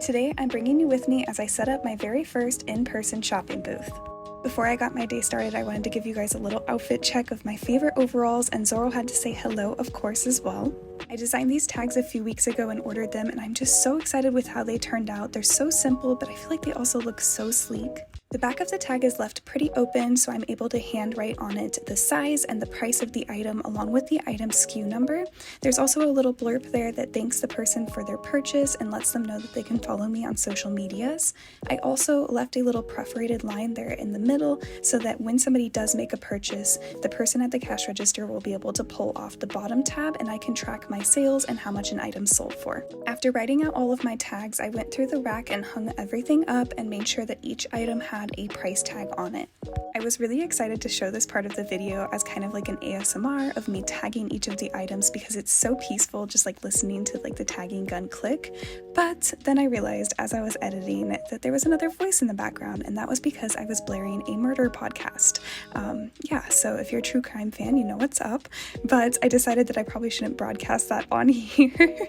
Today I'm bringing you with me as I set up my very first in-person shopping booth. Before I got my day started, I wanted to give you guys a little outfit check of my favorite overalls, and Zorro had to say hello, of course, as well. I designed these tags a few weeks ago and ordered them, and I'm just so excited with how they turned out. They're so simple, but I feel like they also look so sleek. The back of the tag is left pretty open, so I'm able to handwrite on it the size and the price of the item along with the item SKU number. There's also a little blurb there that thanks the person for their purchase and lets them know that they can follow me on social medias. I also left a little perforated line there in the middle so that when somebody does make a purchase, the person at the cash register will be able to pull off the bottom tab and I can track my sales and how much an item sold for. After writing out all of my tags, I went through the rack and hung everything up and made sure that each item had a price tag on it. I was really excited to show this part of the video as kind of like an ASMR of me tagging each of the items because it's so peaceful just like listening to like the tagging gun click. But then I realized as I was editing that there was another voice in the background, and that was because I was blaring a murder podcast. So if you're a true crime fan, you know what's up, but I decided that I probably shouldn't broadcast that on here.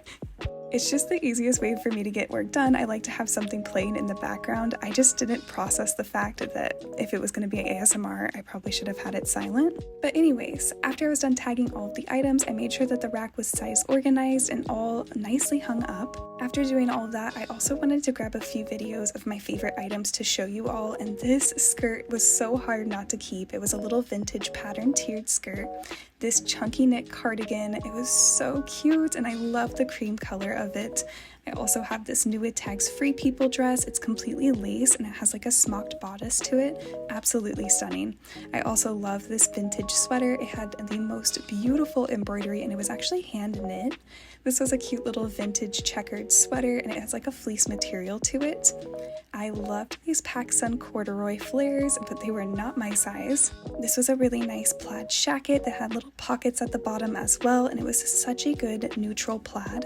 It's just the easiest way for me to get work done. I like to have something playing in the background. I just didn't process the fact that if it was going to be ASMR, I probably should have had it silent. But anyways, after I was done tagging all of the items, I made sure that the rack was size organized and all nicely hung up. After doing all of that, I also wanted to grab a few videos of my favorite items to show you all, and this skirt was so hard not to keep. It was a little vintage pattern tiered skirt. This chunky knit cardigan, it was so cute and I love the cream color of it. I also have this new It Tags Free People dress. It's completely lace and it has like a smocked bodice to it. Absolutely stunning. I also love this vintage sweater. It had the most beautiful embroidery and it was actually hand knit. This was a cute little vintage checkered sweater and it has like a fleece material to it. I loved these PacSun corduroy flares, but they were not my size. This was a really nice plaid jacket that had little pockets at the bottom as well, and it was such a good neutral plaid.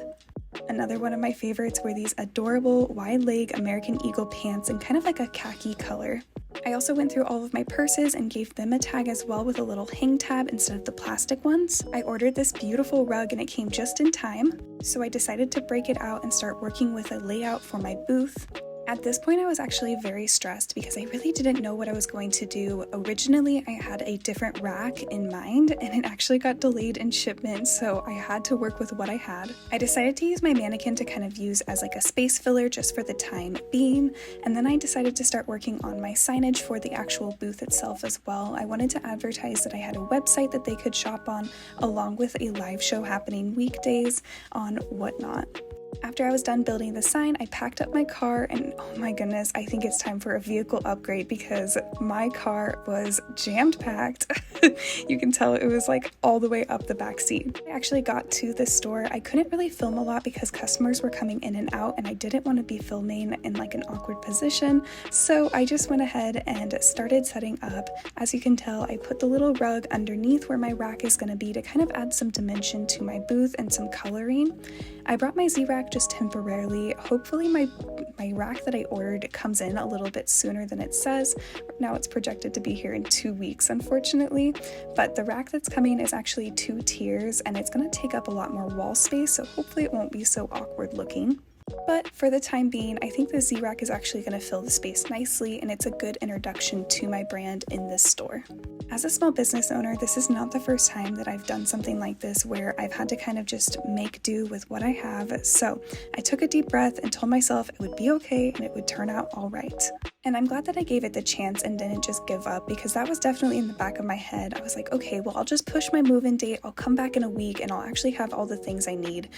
Another one of my favorites were these adorable wide leg American Eagle pants in kind of like a khaki color. I also went through all of my purses and gave them a tag as well with a little hang tab instead of the plastic ones. I ordered this beautiful rug and it came just in time, so I decided to break it out and start working with a layout for my booth. At this point, I was actually very stressed because I really didn't know what I was going to do. Originally, I had a different rack in mind and it actually got delayed in shipment, so I had to work with what I had. I decided to use my mannequin to kind of use as like a space filler just for the time being, and then I decided to start working on my signage for the actual booth itself as well. I wanted to advertise that I had a website that they could shop on, along with a live show happening weekdays on Whatnot. After I was done building the sign, I packed up my car and oh my goodness, I think it's time for a vehicle upgrade because my car was jammed packed. You can tell it was like all the way up the back seat. I actually got to the store. I couldn't really film a lot because customers were coming in and out and I didn't want to be filming in like an awkward position. So I just went ahead and started setting up. As you can tell, I put the little rug underneath where my rack is going to be to kind of add some dimension to my booth and some coloring. I brought my Z-Rack just temporarily. Hopefully my rack that I ordered comes in a little bit sooner than it says. Now it's projected to be here in 2 weeks, unfortunately, but the rack that's coming is actually 2 tiers and it's going to take up a lot more wall space, so hopefully it won't be so awkward looking. But for the time being, I think the Z-Rack is actually going to fill the space nicely and it's a good introduction to my brand in this store. As a small business owner, this is not the first time that I've done something like this where I've had to kind of just make do with what I have. So I took a deep breath and told myself it would be okay and it would turn out all right. And I'm glad that I gave it the chance and didn't just give up, because that was definitely in the back of my head. I was like, okay, well, I'll just push my move-in date. I'll come back in a week and I'll actually have all the things I need.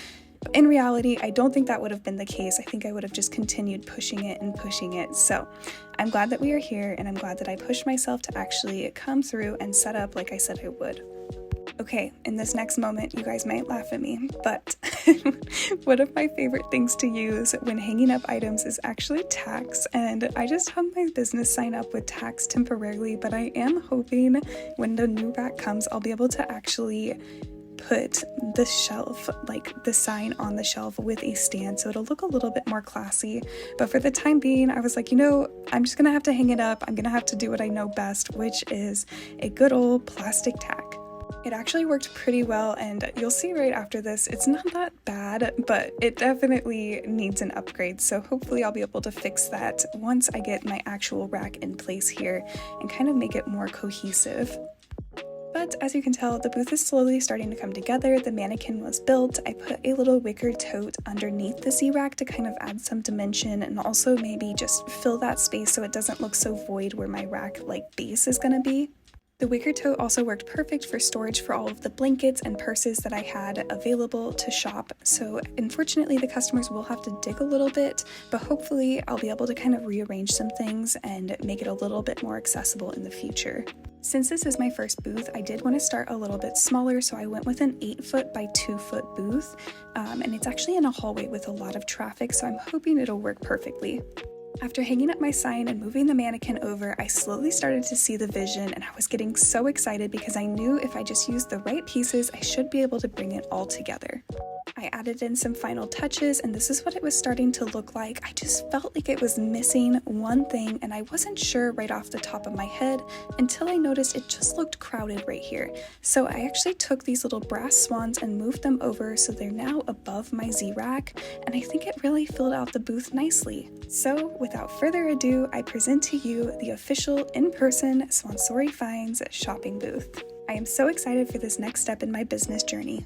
But in reality, I don't think that would have been the case. I think I would have just continued pushing it and pushing it. So I'm glad that we are here and I'm glad that I pushed myself to actually come through and set up like I said I would. Okay, in this next moment, you guys might laugh at me, but one of my favorite things to use when hanging up items is actually tacks, and I just hung my business sign up with tacks temporarily, but I am hoping when the new rack comes, I'll be able to actually put the shelf, like the sign on the shelf with a stand, so it'll look a little bit more classy. But for the time being, I was like, I'm just gonna have to hang it up. I'm gonna have to do what I know best, which is a good old plastic tack. It actually worked pretty well, and you'll see right after this, it's not that bad, but it definitely needs an upgrade, so hopefully I'll be able to fix that once I get my actual rack in place here and kind of make it more cohesive. But as you can tell, the booth is slowly starting to come together. The mannequin was built. I put a little wicker tote underneath the Z-rack to kind of add some dimension and also maybe just fill that space so it doesn't look so void where my rack base is going to be. The wicker tote also worked perfect for storage for all of the blankets and purses that I had available to shop, so unfortunately the customers will have to dig a little bit, but hopefully I'll be able to kind of rearrange some things and make it a little bit more accessible in the future. Since this is my first booth, I did want to start a little bit smaller, so I went with an 8-foot by 2-foot booth, and it's actually in a hallway with a lot of traffic, so I'm hoping it'll work perfectly. After hanging up my sign and moving the mannequin over, I slowly started to see the vision, and I was getting so excited because I knew if I just used the right pieces, I should be able to bring it all together. I added in some final touches, and this is what it was starting to look like. I just felt like it was missing one thing, and I wasn't sure right off the top of my head until I noticed it just looked crowded right here. So I actually took these little brass swans and moved them over so they're now above my Z-rack, and I think it really filled out the booth nicely. So without further ado, I present to you the official in-person Swansori Finds shopping booth. I am so excited for this next step in my business journey.